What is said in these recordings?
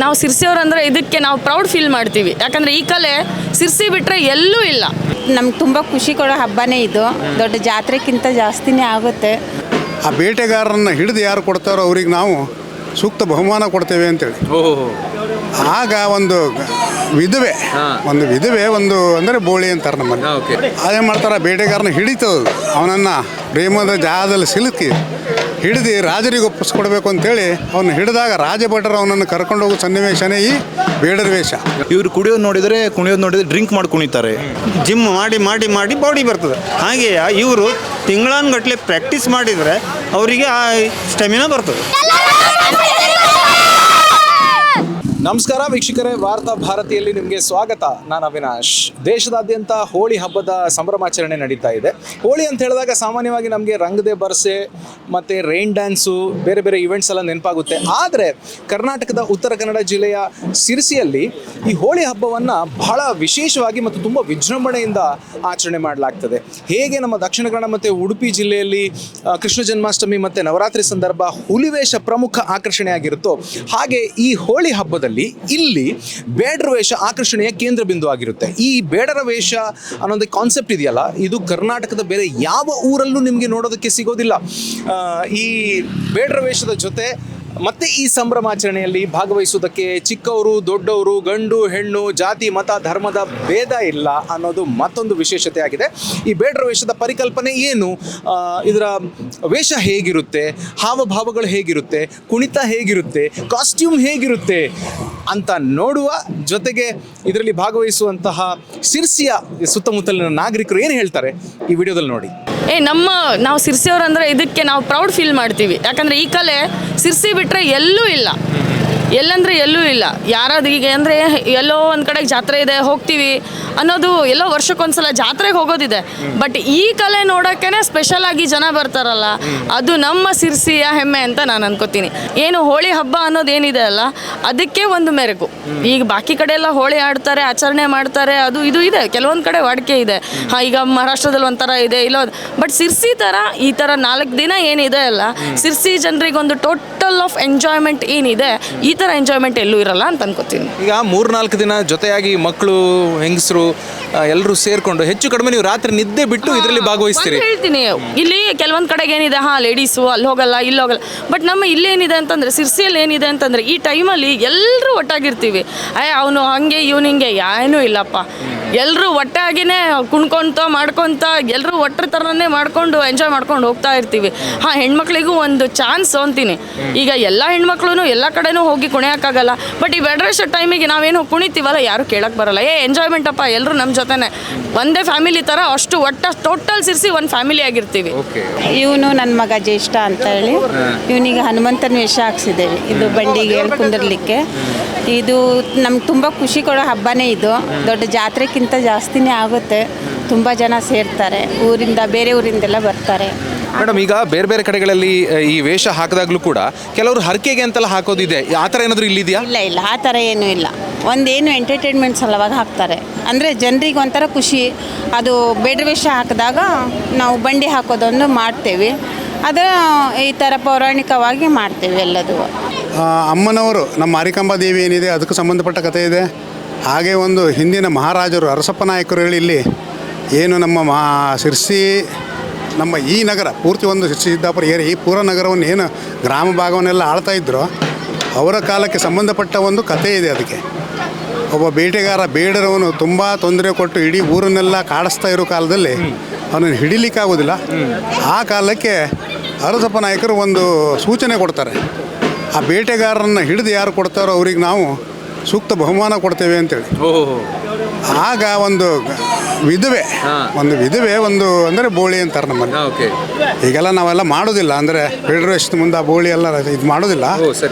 ನಾವು ಸಿರ್ಸಿಯವರು ಅಂದರೆ ಇದಕ್ಕೆ ನಾವು ಪ್ರೌಡ್ ಫೀಲ್ ಮಾಡ್ತೀವಿ. ಯಾಕಂದರೆ ಈ ಕಲೆ ಸಿರ್ಸಿ ಬಿಟ್ಟರೆ ಎಲ್ಲೂ ಇಲ್ಲ. ನಮ್ಗೆ ತುಂಬ ಖುಷಿ ಕೊಡೋ ಹಬ್ಬನೇ ಇದು. ದೊಡ್ಡ ಜಾತ್ರೆಗಿಂತ ಜಾಸ್ತಿನೇ ಆಗುತ್ತೆ. ಆ ಬೇಟೆಗಾರರನ್ನು ಹಿಡಿದು ಯಾರು ಕೊಡ್ತಾರೋ ಅವ್ರಿಗೆ ನಾವು ಸೂಕ್ತ ಬಹುಮಾನ ಕೊಡ್ತೇವೆ ಅಂತೇಳಿ. ಆಗ ಒಂದು ವಿಧವೆ ಒಂದು ಅಂದರೆ ಬೋಳಿ ಅಂತಾರೆ ನಮ್ಮಲ್ಲಿ. ಅದೇನು ಮಾಡ್ತಾರೆ, ಬೇಟೆಗಾರನ ಹಿಡಿತದ ಅವನನ್ನು ಪ್ರೇಮದ ಜಾಗದಲ್ಲಿ ಸಿಲುಕಿ ಹಿಡಿದು ರಾಜರಿಗೆ ಒಪ್ಪಿಸ್ಕೊಡ್ಬೇಕು ಅಂತೇಳಿ ಅವನ್ನ ಹಿಡಿದಾಗ ರಾಜಭಟರು ಅವನನ್ನು ಕರ್ಕೊಂಡು ಹೋಗೋ ಸನ್ನಿವೇಶನೇ ಈ ಬೇಡರ ವೇಷ. ಇವರು ಕುಣಿಯೋದು ನೋಡಿದರೆ ಡ್ರಿಂಕ್ ಮಾಡಿ ಕುಣಿತಾರೆ. ಜಿಮ್ ಮಾಡಿ ಬಾಡಿ ಬರ್ತದೆ. ಹಾಗೆಯೇ ಇವರು ತಿಂಗಳಾನುಗಟ್ಟಲೆ ಪ್ರಾಕ್ಟೀಸ್ ಮಾಡಿದರೆ ಅವರಿಗೆ ಆ ಸ್ಟೆಮಿನಾ ಬರ್ತದೆ. ನಮಸ್ಕಾರ ವೀಕ್ಷಕರೇ, ವಾರ್ತಾ ಭಾರತಿಯಲ್ಲಿ ನಿಮಗೆ ಸ್ವಾಗತ. ನಾನು ಅವಿನಾಶ್. ದೇಶದಾದ್ಯಂತ ಹೋಳಿ ಹಬ್ಬದ ಸಂಭ್ರಮಾಚರಣೆ ನಡೀತಾ ಇದೆ. ಹೋಳಿ ಅಂತ ಹೇಳಿದಾಗ ಸಾಮಾನ್ಯವಾಗಿ ನಮಗೆ ರಂಗದೆ ಬರ್ಸೆ ಮತ್ತು ರೈನ್ ಡ್ಯಾನ್ಸು, ಬೇರೆ ಬೇರೆ ಇವೆಂಟ್ಸ್ ಎಲ್ಲ ನೆನಪಾಗುತ್ತೆ. ಆದರೆ ಕರ್ನಾಟಕದ ಉತ್ತರ ಕನ್ನಡ ಜಿಲ್ಲೆಯ ಸಿರ್ಸಿಯಲ್ಲಿ ಈ ಹೋಳಿ ಹಬ್ಬವನ್ನು ಬಹಳ ವಿಶೇಷವಾಗಿ ಮತ್ತು ತುಂಬ ವಿಜೃಂಭಣೆಯಿಂದ ಆಚರಣೆ ಮಾಡಲಾಗ್ತದೆ. ಹೇಗೆ ನಮ್ಮ ದಕ್ಷಿಣ ಕನ್ನಡ ಮತ್ತು ಉಡುಪಿ ಜಿಲ್ಲೆಯಲ್ಲಿ ಕೃಷ್ಣ ಜನ್ಮಾಷ್ಟಮಿ ಮತ್ತು ನವರಾತ್ರಿ ಸಂದರ್ಭ ಹುಲಿವೇಷ ಪ್ರಮುಖ ಆಕರ್ಷಣೆಯಾಗಿರುತ್ತೋ, ಹಾಗೆ ಈ ಹೋಳಿ ಹಬ್ಬದಲ್ಲಿ ಇಲ್ಲಿ ಬೇಡರ ವೇಷ ಆಕರ್ಷಣೆಯ ಕೇಂದ್ರ ಬಿಂದು ಆಗಿರುತ್ತೆ. ಈ ಬೇಡರ ವೇಷ ಅನ್ನೋದು ಕಾನ್ಸೆಪ್ಟ್ ಇದೆಯಲ್ಲ, ಇದು ಕರ್ನಾಟಕದ ಬೇರೆ ಯಾವ ಊರಲ್ಲೂ ನಿಮಗೆ ನೋಡೋದಕ್ಕೆ ಸಿಗೋದಿಲ್ಲ. ಈ ಬೇಡರ ವೇಷದ ಜೊತೆ ಮತ್ತೆ ಈ ಸಂಭ್ರಮಾಚರಣೆಯಲ್ಲಿ ಭಾಗವಹಿಸುವುದಕ್ಕೆ ಚಿಕ್ಕವರು ದೊಡ್ಡವರು, ಗಂಡು ಹೆಣ್ಣು, ಜಾತಿ ಮತ ಧರ್ಮದ ಭೇದ ಇಲ್ಲ ಅನ್ನೋದು ಮತ್ತೊಂದು ವಿಶೇಷತೆ ಆಗಿದೆ. ಈ ಬೇಡರ ವೇಷದ ಪರಿಕಲ್ಪನೆ ಏನು, ಇದರ ವೇಷ ಹೇಗಿರುತ್ತೆ, ಹಾವಭಾವಗಳು ಹೇಗಿರುತ್ತೆ, ಕುಣಿತ ಹೇಗಿರುತ್ತೆ, ಕಾಸ್ಟ್ಯೂಮ್ ಹೇಗಿರುತ್ತೆ ಅಂತ ನೋಡುವ ಜೊತೆಗೆ ಇದರಲ್ಲಿ ಭಾಗವಹಿಸುವಂತಹ ಸಿರ್ಸಿಯ ಸುತ್ತಮುತ್ತಲಿನ ನಾಗರಿಕರು ಏನು ಹೇಳ್ತಾರೆ ಈ ವಿಡಿಯೋದಲ್ಲಿ ನೋಡಿ. ನಾವು ಸಿರ್ಸಿಯವರು ಅಂದರೆ ಇದಕ್ಕೆ ನಾವು ಪ್ರೌಡ್ ಫೀಲ್ ಮಾಡ್ತೀವಿ. ಯಾಕಂದರೆ ಈ ಕಲೆ ಸಿರ್ಸಿ ಬಿಟ್ಟರೆ ಎಲ್ಲೂ ಇಲ್ಲ. ಎಲ್ಲಂದರೆ ಎಲ್ಲೂ ಇಲ್ಲ. ಯಾರಾದ್ರೂ ಈಗ ಅಂದರೆ ಎಲ್ಲೋ ಒಂದು ಕಡೆಗೆ ಜಾತ್ರೆ ಇದೆ ಹೋಗ್ತೀವಿ ಅನ್ನೋದು, ಎಲ್ಲೋ ವರ್ಷಕ್ಕೊಂದ್ಸಲ ಜಾತ್ರೆಗೆ ಹೋಗೋದಿದೆ. ಬಟ್ ಈ ಕಲೆ ನೋಡೋಕ್ಕೇ ಸ್ಪೆಷಲಾಗಿ ಜನ ಬರ್ತಾರಲ್ಲ, ಅದು ನಮ್ಮ ಸಿರ್ಸಿಯ ಹೆಮ್ಮೆ ಅಂತ ನಾನು ಅನ್ಕೋತೀನಿ. ಏನು ಹೋಳಿ ಹಬ್ಬ ಅನ್ನೋದೇನಿದೆ ಅಲ್ಲ, ಅದಕ್ಕೆ ಒಂದು ಮೆರುಗು. ಈಗ ಬಾಕಿ ಕಡೆ ಎಲ್ಲ ಹೋಳಿ ಆಡ್ತಾರೆ, ಆಚರಣೆ ಮಾಡ್ತಾರೆ, ಅದು ಇದು ಇದೆ, ಕೆಲವೊಂದು ಕಡೆ ವಾಡಿಕೆ ಇದೆ. ಈಗ ಮಹಾರಾಷ್ಟ್ರದಲ್ಲಿ ಒಂಥರ ಇದೆ, ಇಲ್ಲ. ಬಟ್ ಸಿರ್ಸಿ ಥರ ಈ ಥರ 4 ದಿನ ಏನಿದೆ ಅಲ್ಲ, ಸಿರ್ಸಿ ಜನರಿಗೆ ಒಂದು ಟೋಟಲ್ ಆಫ್ ಎಂಜಾಯ್ಮೆಂಟ್ ಏನಿದೆ, ಈ ಥರ ಎಂಜಾಯ್ಮೆಂಟ್ ಎಲ್ಲೂ ಇರಲ್ಲ ಅಂತ ಅನ್ಕೋತೀನಿ. ಈಗ 3-4 ದಿನ ಜೊತೆಯಾಗಿ ಮಕ್ಕಳು ಹೆಂಗಸರು ಎಲ್ಲರೂ ಸೇರ್ಕೊಂಡು ಹೆಚ್ಚು ಕಡಿಮೆ ನೀವು ರಾತ್ರಿ ನಿದ್ದೆ ಬಿಟ್ಟು ಇದರಲ್ಲಿ ಭಾಗವಹಿಸ್ತೀರಿ. ಹೇಳ್ತೀನಿ, ಇಲ್ಲಿ ಕೆಲವೊಂದು ಕಡೆಗೆ ಏನಿದೆ, ಲೇಡೀಸು ಅಲ್ಲಿ ಹೋಗಲ್ಲ ಇಲ್ಲಿ ಹೋಗಲ್ಲ. ಬಟ್ ನಮ್ಮ ಇಲ್ಲೇನಿದೆ ಅಂತಂದರೆ, ಸಿರ್ಸಿಯಲ್ಲಿ ಏನಿದೆ ಅಂತಂದರೆ, ಈ ಟೈಮಲ್ಲಿ ಎಲ್ಲರೂ ಒಟ್ಟಾಗಿರ್ತೀವಿ. ಅವನು ಹಾಗೆ ಇವನು ಹಿಂಗೆ ಏನೂ ಇಲ್ಲಪ್ಪ, ಎಲ್ಲರೂ ಒಟ್ಟಾಗಿನೇ ಕುಣ್ಕೊತ ಮಾಡ್ಕೊತ ಎಲ್ಲರೂ ಒಟ್ಟರ ಥರನೇ ಮಾಡ್ಕೊಂಡು ಎಂಜಾಯ್ ಮಾಡ್ಕೊಂಡು ಹೋಗ್ತಾ ಇರ್ತೀವಿ. ಹೆಣ್ಮಕ್ಳಿಗೂ ಒಂದು ಚಾನ್ಸ್ ಅಂತೀನಿ. ಈಗ ಎಲ್ಲ ಹೆಣ್ಮಕ್ಳು ಎಲ್ಲ ಕಡೆನೂ ಹೋಗಿ ಕುಣಿಯೋಕ್ಕಾಗಲ್ಲ. ಬಟ್ ಈ ಬೆಡ್ರೇಷನ್ ಟೈಮಿಗೆ ನಾವೇನು ಕುಣಿತೀವಲ್ಲ, ಯಾರು ಕೇಳಕ್ಕೆ ಬರಲ್ಲ. ಎಂಜಾಯ್ಮೆಂಟ್ ಅಪ್ಪ, ಎಲ್ಲರೂ ನಮ್ಮ ಜೊತೆನೆ ಒಂದೇ ಫ್ಯಾಮಿಲಿ ಥರ, ಅಷ್ಟು ಟೋಟಲ್ ಸಿರ್ಸಿ ಒಂದು ಫ್ಯಾಮಿಲಿ ಆಗಿರ್ತೀವಿ. ಇವನು ನನ್ನ ಮಗ ಜ್ಯೇಷ್ಠ ಅಂತ ಹೇಳಿ, ಇವನಿಗೆ ಹನುಮಂತನ ವೇಷ ಹಾಕ್ಸಿದ್ದೇವೆ. ಇದು ಬಂಡಿಗೆ ಕುಂದಿರ್ಲಿಕ್ಕೆ. ಇದು ನಮ್ಗೆ ತುಂಬ ಖುಷಿ ಕೊಡೋ ಹಬ್ಬನೇ ಇದು. ದೊಡ್ಡ ಜಾತ್ರೆಗಿಂತ ಜಾಸ್ತಿನೇ ಆಗುತ್ತೆ. ತುಂಬ ಜನ ಸೇರ್ತಾರೆ, ಬೇರೆ ಊರಿಂದೆಲ್ಲ ಬರ್ತಾರೆ. ಮೇಡಮ್, ಈಗ ಬೇರೆ ಬೇರೆ ಕಡೆಗಳಲ್ಲಿ ಈ ವೇಷ ಹಾಕಿದಾಗಲೂ ಕೂಡ ಕೆಲವರು ಹರಕೆಗೆ ಅಂತೆಲ್ಲ ಹಾಕೋದಿದೆ. ಆ ಥರ ಏನಾದರೂ ಇಲ್ಲಿದೆಯಾ? ಇಲ್ಲ, ಆ ಥರ ಏನೂ ಇಲ್ಲ. ಒಂದೇನು ಎಂಟರ್ಟೈನ್ಮೆಂಟ್ ಸಲುವಾಗಿ ಹಾಕ್ತಾರೆ. ಅಂದರೆ ಜನರಿಗೆ ಒಂಥರ ಖುಷಿ. ಅದು ಬೇಡರ ವೇಷ ಹಾಕಿದಾಗ ನಾವು ಬಂಡಿ ಹಾಕೋದೊಂದು ಮಾಡ್ತೇವೆ. ಅದು ಈ ಥರ ಪೌರಾಣಿಕವಾಗಿ ಮಾಡ್ತೇವೆ ಎಲ್ಲದೂ. ಅಮ್ಮನವರು ನಮ್ಮ ಮಾರಿಕಾಂಬಾ ದೇವಿ ಏನಿದೆ ಅದಕ್ಕೆ ಸಂಬಂಧಪಟ್ಟ ಕಥೆ ಇದೆ. ಹಾಗೆ ಒಂದು ಹಿಂದಿನ ಮಹಾರಾಜರು ಅರಸಪ್ಪ ನಾಯಕರು ಹೇಳಿ ಇಲ್ಲಿ ಏನು ನಮ್ಮ ಸಿರ್ಸಿ, ನಮ್ಮ ಈ ನಗರ ಪೂರ್ತಿ ಒಂದು ಸಿರ್ಸಿ ಸಿದ್ದಾಪುರ ಏರಿಯಾ, ಈ ಪೂರ ನಗರವನ್ನು ಏನು ಗ್ರಾಮ ಭಾಗವನ್ನೆಲ್ಲ ಆಳ್ತಾ ಇದ್ದರು, ಅವರ ಕಾಲಕ್ಕೆ ಸಂಬಂಧಪಟ್ಟ ಒಂದು ಕಥೆ ಇದೆ. ಅದಕ್ಕೆ ಒಬ್ಬ ಬೇಟೆಗಾರ ಬೇಡರವನು ತುಂಬ ತೊಂದರೆ ಕೊಟ್ಟು ಇಡೀ ಊರನ್ನೆಲ್ಲ ಕಾಡಿಸ್ತಾ ಇರೋ ಕಾಲದಲ್ಲಿ ಅವನನ್ನು ಹಿಡಿಲಿಕ್ಕಾಗೋದಿಲ್ಲ. ಆ ಕಾಲಕ್ಕೆ ಅರಸಪ್ಪ ನಾಯಕರು ಒಂದು ಸೂಚನೆ ಕೊಡ್ತಾರೆ, ಆ ಬೇಟೆಗಾರರನ್ನು ಹಿಡಿದು ಯಾರು ಕೊಡ್ತಾರೋ ಅವ್ರಿಗೆ ನಾವು ಸೂಕ್ತ ಬಹುಮಾನ ಕೊಡ್ತೇವೆ ಅಂತೇಳಿ. ಆಗ ಒಂದು ವಿಧವೆ ಒಂದು ಅಂದರೆ ಬೋಳಿ ಅಂತಾರೆ ನಮ್ಮಲ್ಲಿ. ಈಗೆಲ್ಲ ನಾವೆಲ್ಲ ಮಾಡೋದಿಲ್ಲ, ಅಂದರೆ ಬೇಡರ ವೇಷದ ಮುಂದೆ ಆ ಬೋಳಿ ಎಲ್ಲ ಇದು ಮಾಡೋದಿಲ್ಲ.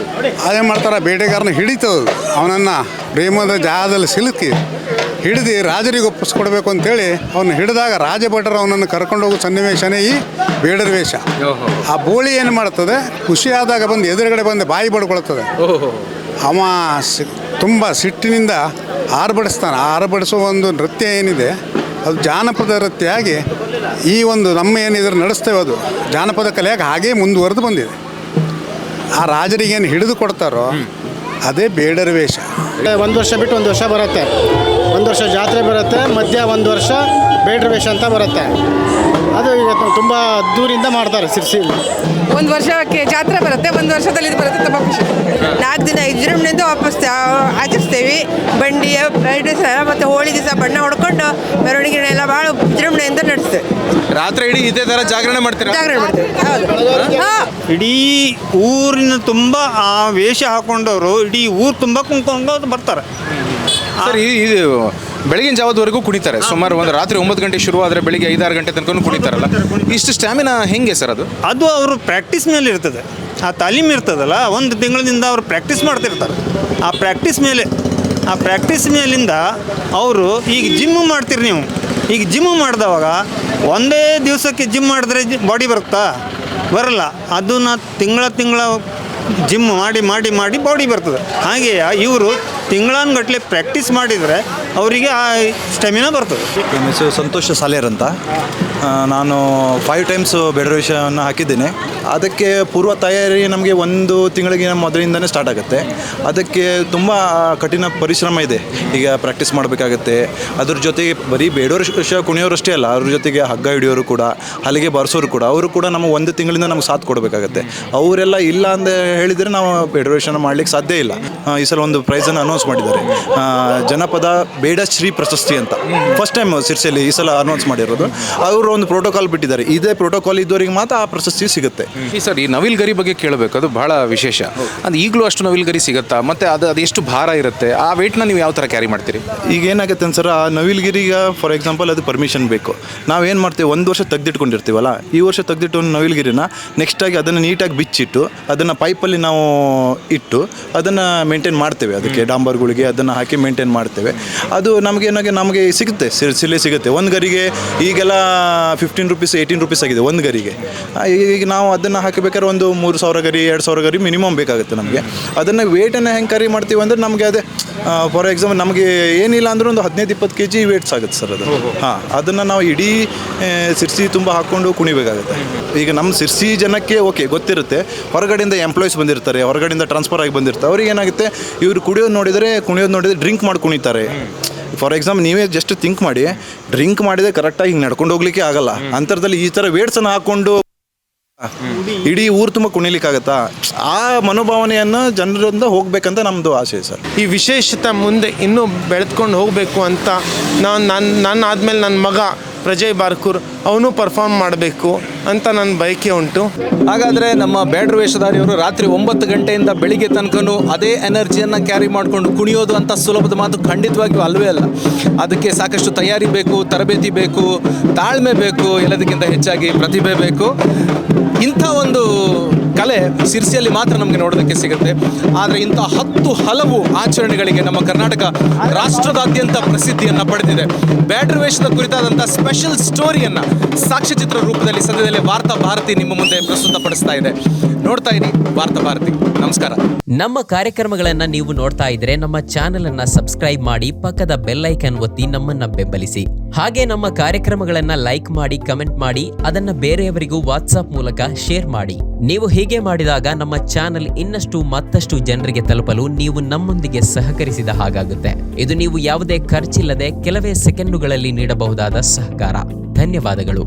ಅದೇನು ಮಾಡ್ತಾರೆ, ಬೇಟೆಗಾರನ ಹಿಡಿತದ ಅವನನ್ನು ಪ್ರೇಮದ ಜಾಗದಲ್ಲಿ ಸಿಲುಕಿ ಹಿಡಿದು ರಾಜರಿಗೆ ಒಪ್ಪಿಸ್ಕೊಡ್ಬೇಕು ಅಂತೇಳಿ ಅವನ್ನ ಹಿಡಿದಾಗ ರಾಜಭಟರು ಅವನನ್ನು ಕರ್ಕೊಂಡು ಹೋಗೋ ಸನ್ನಿವೇಶನೇ ಈ ಬೇಡರ ವೇಷ. ಆ ಬೋಳಿ ಏನು ಮಾಡ್ತದೆ, ಖುಷಿಯಾದಾಗ ಬಂದು ಎದುರುಗಡೆ ಬಂದು ಬಾಯಿ ಬಡ್ಕೊಳ್ತದೆ. ಅವ ತುಂಬ ಸಿಟ್ಟಿನಿಂದ ಆರ್ಭಡಿಸ್ತಾನೆ. ಆರ್ಭಡಿಸೋ ಒಂದು ನೃತ್ಯ ಏನಿದೆ ಅದು ಜಾನಪದ ನೃತ್ಯ ಆಗಿ ಈ ಒಂದು ನಮ್ಮ ಏನಿದ್ರೆ ನಡೆಸ್ತೇವೆ ಅದು ಜಾನಪದ ಕಲೆಯಾಗಿ ಹಾಗೇ ಮುಂದುವರೆದು ಬಂದಿದೆ. ಆ ರಾಜರಿಗೇನು ಹಿಡಿದು ಕೊಡ್ತಾರೋ ಅದೇ ಬೇಡರ ವೇಷ. ಒಂದು ವರ್ಷ ಬಿಟ್ಟು ಒಂದು ವರ್ಷ ಬರುತ್ತೆ, ಒಂದು ವರ್ಷ ಜಾತ್ರೆ ಬರುತ್ತೆ, ಮಧ್ಯ ಒಂದು ವರ್ಷ ಬೇಡ್ರ ವೇಷ ಅಂತ ಬರುತ್ತೆ. ಅದು ಇವತ್ತು ತುಂಬ ದೂರಿಂದ ಮಾಡ್ತಾರೆ ಸಿರ್ಸಿಯಲ್ಲಿ. ಒಂದು ವರ್ಷಕ್ಕೆ ಜಾತ್ರೆ ಬರುತ್ತೆ, ಒಂದು ವರ್ಷದಲ್ಲಿ ಇದು ಬರುತ್ತೆ. ತುಂಬ ಖುಷಿ. 4 ದಿನ ವಿಜೃಂಭಣೆಯಿಂದ ವಾಪಸ್ ಆಚರಿಸ್ತೇವೆ. ಬಂಡಿ ಫ್ರೈಡೆ ಮತ್ತು ಹೋಳಿ ದಿವಸ ಬಣ್ಣ ಹೊಡ್ಕೊಂಡು ಮೆರವಣಿಗೆ ಎಲ್ಲ ಭಾಳ ವಿಜೃಂಭಣೆಯಿಂದ ನಡೆಸ್ತೇವೆ. ರಾತ್ರಿ ಇಡೀ ಇದೇ ಥರ ಜಾಗರಣೆ ಮಾಡ್ತೀರಾ? ಜಾಗರಣೆ ಮಾಡ್ತೇವೆ. ಹೌದು. ಇಡೀ ಊರಿನ ತುಂಬ ಆ ವೇಷ ಹಾಕೊಂಡವರು ಇಡೀ ಊರು ತುಂಬ ಕುಂತ್ಕೊಂಡು ಬರ್ತಾರೆ. ಸರ್ ಇದು ಬೆಳಗಿನ ಜಾವದವರೆಗೂ ಕುಣಿತಾರೆ. ಸುಮಾರು ಒಂದು ರಾತ್ರಿ 9 ಗಂಟೆ ಶುರು ಆದರೆ ಬೆಳಿಗ್ಗೆ 5-6 ಗಂಟೆ ತನಕ ಕುಣಿತಾರಲ್ಲ, ಇಷ್ಟು ಸ್ಟ್ಯಾಮಿನಾ ಹೆಂಗೆ ಸರ್ ಅದು? ಅದು ಅವರು ಪ್ರಾಕ್ಟೀಸ್ ಮೇಲೆ ಇರ್ತದೆ. ಆ ತಾಲೀಮ್ ಇರ್ತದಲ್ಲ, ಒಂದು ತಿಂಗಳಿಂದ ಅವರು ಪ್ರಾಕ್ಟೀಸ್ ಮಾಡ್ತಿರ್ತಾರೆ. ಆ ಪ್ರಾಕ್ಟೀಸ್ ಮೇಲಿಂದ ಅವರು ಈಗ ಜಿಮ್ ಮಾಡ್ತೀರಿ ನೀವು. ಈಗ ಜಿಮ್ ಮಾಡಿದವಾಗ ಒಂದೇ ದಿವಸಕ್ಕೆ ಜಿಮ್ ಮಾಡಿದ್ರೆ ಬಾಡಿ ಬರಲ್ಲ. ಅದನ್ನು ತಿಂಗಳ ಜಿಮ್ ಮಾಡಿ ಬಾಡಿ ಬರ್ತದೆ. ಹಾಗೆಯೇ ಇವರು ತಿಂಗಳಾನುಗಟ್ಟಲೆ ಪ್ರಾಕ್ಟೀಸ್ ಮಾಡಿದರೆ ಅವರಿಗೆ ಆ ಸ್ಟೆಮಿನಾ ಬರ್ತದೆ. ನನ್ನ ಹೆಸರು ಸಂತೋಷ ಸಾಲೇರ್ ಅಂತ. ನಾನು 5 ಟೈಮ್ಸ್ ಬೇಡರ ವೇಷವನ್ನು ಹಾಕಿದ್ದೇನೆ. ಅದಕ್ಕೆ ಪೂರ್ವ ತಯಾರಿ ನಮಗೆ 1 ತಿಂಗಳಿಗೆ ಮೊದಲಿಂದನೇ ಸ್ಟಾರ್ಟ್ ಆಗುತ್ತೆ. ಅದಕ್ಕೆ ತುಂಬ ಕಠಿಣ ಪರಿಶ್ರಮ ಇದೆ. ಈಗ ಪ್ರಾಕ್ಟೀಸ್ ಮಾಡಬೇಕಾಗತ್ತೆ. ಅದ್ರ ಜೊತೆಗೆ ಬರೀ ಬೇಡೋರು ವೇಷ ಕುಣಿಯೋರಷ್ಟೇ ಅಲ್ಲ, ಅದ್ರ ಜೊತೆಗೆ ಹಗ್ಗ ಹಿಡಿಯೋರು ಕೂಡ, ಹಲಿಗೆ ಬಾರಿಸೋರು ಕೂಡ, ಅವರು ಕೂಡ ನಮಗೆ 1 ತಿಂಗಳಿಂದ ನಮ್ಗೆ ಸಾಥ್ ಕೊಡಬೇಕಾಗತ್ತೆ. ಅವರೆಲ್ಲ ಇಲ್ಲ ಅಂತ ಹೇಳಿದರೆ ನಾವು ಬೇಡರ ವೇಷನ ಮಾಡಲಿಕ್ಕೆ ಸಾಧ್ಯ ಇಲ್ಲ. ಈ ಸಲ ಒಂದು ಪ್ರೈಸನ್ನು ಅನೌನ್ಸ್ ಮಾಡಿದ್ದಾರೆ, ಜನಪದ ಬೇಡ ಶ್ರೀ ಪ್ರಶಸ್ತಿ ಅಂತ. ಫಸ್ಟ್ ಟೈಮ್ ಸಿರ್ಸಿಯಲ್ಲಿ ಈ ಸಲ ಅನೌನ್ಸ್ ಮಾಡಿರೋದು. ಅವರು ಒಂದು ಪ್ರೋಟೋಕಾಲ್ ಬಿಟ್ಟಿದ್ದಾರೆ. ಇದೇ ಪ್ರೋಟೋಕಾಲ್ ಇದ್ದವರಿಗೆ ಮಾತ್ರ ಆ ಪ್ರಶಸ್ತಿ ಸಿಗುತ್ತೆ. ಈ ಸರ್ ಈ ನವಿಲ್ಗರಿ ಬಗ್ಗೆ ಕೇಳಬೇಕು, ಅದು ಬಹಳ ವಿಶೇಷ. ಅದು ಈಗಲೂ ಅಷ್ಟು ನವಿಲ್ಗರಿ ಸಿಗುತ್ತಾ? ಮತ್ತು ಅದು ಎಷ್ಟು ಭಾರ ಇರುತ್ತೆ? ಆ ವೆಯ್ಟ್ನ ನೀವು ಯಾವ ಥರ ಕ್ಯಾರಿ ಮಾಡ್ತೀರಿ? ಈಗ ಏನಾಗುತ್ತೆ ಸರ್, ಆ ನವಿಲ್ಗಿರಿಗೆ ಫಾರ್ ಎಕ್ಸಾಂಪಲ್ ಅದು ಪರ್ಮಿಷನ್ ಬೇಕು. ನಾವೇನು ಮಾಡ್ತೀವಿ, 1 ವರ್ಷ ತೆಗೆದಿಟ್ಕೊಂಡಿರ್ತೀವಲ್ಲ, ಈ ವರ್ಷ ತೆಗೆದಿಟ್ಟು ನವಿಲ್ಗಿರಿನ ನೆಕ್ಸ್ಟಾಗಿ ಅದನ್ನು ನೀಟಾಗಿ ಬಿಚ್ಚಿಟ್ಟು ಅದನ್ನು ಪೈಪಲ್ಲಿ ನಾವು ಇಟ್ಟು ಅದನ್ನು ಮೇಂಟೈನ್ ಮಾಡ್ತೇವೆ. ಅದಕ್ಕೆ ಡಾಂಬರ್ಗಳಿಗೆ ಅದನ್ನು ಹಾಕಿ ಮೇಂಟೈನ್ ಮಾಡ್ತೇವೆ. ಅದು ನಮಗೆ ಸಿಗುತ್ತೆ, ಸಿರ್ಸಿಲೇ ಸಿಗುತ್ತೆ. ಒಂದು ಗರಿಗೆ ಈಗೆಲ್ಲ 15 ರೂಪೀಸ್ 18 ರೂಪೀಸ್ ಆಗಿದೆ ಒಂದು ಗರಿಗೆ. ಈಗ ನಾವು ಅದನ್ನು ಹಾಕಬೇಕಾದ್ರೆ ಒಂದು 3,000 ಗರಿ 2,000 ಗರಿ ಮಿನಿಮಮ್ ಬೇಕಾಗುತ್ತೆ ನಮಗೆ. ಅದನ್ನು ವೇಟನ್ನು ಹೆಂಗೆ ಕ್ಯಾರಿ ಮಾಡ್ತೀವಿ ಅಂದರೆ ನಮಗೆ ಅದೇ ಫಾರ್ ಎಕ್ಸಾಂಪಲ್ ನಮಗೆ ಏನಿಲ್ಲ ಅಂದರೂ ಒಂದು 15-20 kg ವೇಟ್ಸ್ ಆಗುತ್ತೆ ಸರ್ ಅದು. ಅದನ್ನು ನಾವು ಇಡೀ ಸಿರ್ಸಿ ತುಂಬ ಹಾಕ್ಕೊಂಡು ಕುಣಿಬೇಕಾಗುತ್ತೆ. ಈಗ ನಮ್ಮ ಸಿರ್ಸಿ ಜನಕ್ಕೆ ಓಕೆ ಗೊತ್ತಿರುತ್ತೆ, ಹೊರಗಡೆಯಿಂದ ಎಂಪ್ಲಾಯೀಸ್ ಬಂದಿರ್ತಾರೆ, ಹೊರಗಡೆಯಿಂದ ಟ್ರಾನ್ಸ್ಫರ್ ಆಗಿ ಬಂದಿರ್ತಾರೆ. ಅವ್ರಿಗೆ ಏನಾಗುತ್ತೆ, ಇವರು ಕುಣಿಯೋದು ನೋಡಿದರೆ ಡ್ರಿಂಕ್ ಮಾಡಿ ಕುಣಿತಾರೆ. ಫಾರ್ ಎಕ್ಸಾಂಪಲ್ ನೀವೇ ಜಸ್ಟ್ ಥಿಂಕ್ ಮಾಡಿ, ಡ್ರಿಂಕ್ ಮಾಡಿದರೆ ಕರೆಕ್ಟಾಗಿ ಹಿಂಗೆ ನಡ್ಕೊಂಡು ಹೋಗ್ಲಿಕ್ಕೆ ಆಗಲ್ಲ. ಅಂಥದ್ರಲ್ಲಿ ಈ ಥರ ವೇಟ್ಸನ್ನು ಹಾಕ್ಕೊಂಡು ಇಡೀ ಊರು ತುಂಬ ಕುಣಿಲಿಕ್ಕಾಗತ್ತಾ? ಆ ಮನೋಭಾವನೆಯನ್ನು ಜನರಿಂದ ಹೋಗ್ಬೇಕಂತ ನಮ್ಮದು ಆಸೆ ಸರ್. ಈ ವಿಶೇಷತೆ ಮುಂದೆ ಇನ್ನೂ ಬೆಳೆದ್ಕೊಂಡು ಹೋಗಬೇಕು ಅಂತ ನಾನು ಆದಮೇಲೆ ನನ್ನ ಮಗ ಪ್ರಜಯ್ ಬಾರ್ಕೂರ್ ಅವನು ಪರ್ಫಾರ್ಮ್ ಮಾಡಬೇಕು ಅಂತ ನನ್ನ ಬಯಕೆ ಉಂಟು. ಹಾಗಾದರೆ ನಮ್ಮ ಬೇಡರ ವೇಷಧಾರಿಯವರು ರಾತ್ರಿ 9 ಗಂಟೆಯಿಂದ ಬೆಳಿಗ್ಗೆ ತನಕನೂ ಅದೇ ಎನರ್ಜಿಯನ್ನು ಕ್ಯಾರಿ ಮಾಡಿಕೊಂಡು ಕುಣಿಯೋದು ಅಂತ ಸುಲಭದ ಮಾತು ಖಂಡಿತವಾಗಿಯೂ ಅಲ್ಲವೇ ಅಲ್ಲ. ಅದಕ್ಕೆ ಸಾಕಷ್ಟು ತಯಾರಿ ಬೇಕು, ತರಬೇತಿ ಬೇಕು, ತಾಳ್ಮೆ ಬೇಕು, ಎಲ್ಲದಕ್ಕಿಂತ ಹೆಚ್ಚಾಗಿ ಪ್ರತಿಭೆ ಬೇಕು. ಇಂಥ ಒಂದು ಕಲೆ ಸಿರ್ಸಿಯಲ್ಲಿ ಮಾತ್ರ ನಮಗೆ ನೋಡೋದಕ್ಕೆ ಸಿಗುತ್ತೆ. ಆದರೆ ಇಂಥ 10 ಹಲವು ಆಚರಣೆಗಳಿಗೆ ನಮ್ಮ ಕರ್ನಾಟಕ ರಾಷ್ಟ್ರದಾದ್ಯಂತ ಪ್ರಸಿದ್ಧಿಯನ್ನು ಪಡೆದಿದೆ. ಬೇಡರ ವೇಷದ ಕುರಿತಾದಂಥ ಸ್ಪೆಷಲ್ ಸ್ಟೋರಿಯನ್ನು ಸಾಕ್ಷ್ಯಚಿತ್ರ ರೂಪದಲ್ಲಿ ಸದ್ಯದಲ್ಲೇ ವಾರ್ತಾ ಭಾರತಿ ನಿಮ್ಮ ಮುಂದೆ ಪ್ರಸ್ತುತಪಡಿಸ್ತಾ ಇದೆ. ನೋಡ್ತಾ ಇರಿ ವಾರ್ತಾ ಭಾರತಿ. ನಮಸ್ಕಾರ. ನಮ್ಮ ಕಾರ್ಯಕ್ರಮಗಳನ್ನು ನೀವು ನೋಡ್ತಾ ಇದ್ರೆ ನಮ್ಮ ಚಾನೆಲ್ ಅನ್ನ ಸಬ್ಸ್ಕ್ರೈಬ್ ಮಾಡಿ, ಪಕ್ಕದ ಬೆಲ್ ಐಕನ್ ಒತ್ತಿ ನಮ್ಮನ್ನ ಬೆಂಬಲಿಸಿ. ಹಾಗೆ ನಮ್ಮ ಕಾರ್ಯಕ್ರಮಗಳನ್ನ ಲೈಕ್ ಮಾಡಿ, ಕಮೆಂಟ್ ಮಾಡಿ, ಅದನ್ನ ಬೇರೆಯವರಿಗೂ ವಾಟ್ಸ್ಆಪ್ ಮೂಲಕ ಶೇರ್ ಮಾಡಿ. ನೀವು ಹೀಗೆ ಮಾಡಿದಾಗ ನಮ್ಮ ಚಾನೆಲ್ ಇನ್ನಷ್ಟು ಮತ್ತಷ್ಟು ಜನರಿಗೆ ತಲುಪಲು ನೀವು ನಮ್ಮೊಂದಿಗೆ ಸಹಕರಿಸಿದ ಹಾಗಾಗುತ್ತೆ. ಇದು ನೀವು ಯಾವುದೇ ಖರ್ಚಿಲ್ಲದೆ ಕೆಲವೇ ಸೆಕೆಂಡುಗಳಲ್ಲಿ ನೀಡಬಹುದಾದ ಸಹಕಾರ. ಧನ್ಯವಾದಗಳು.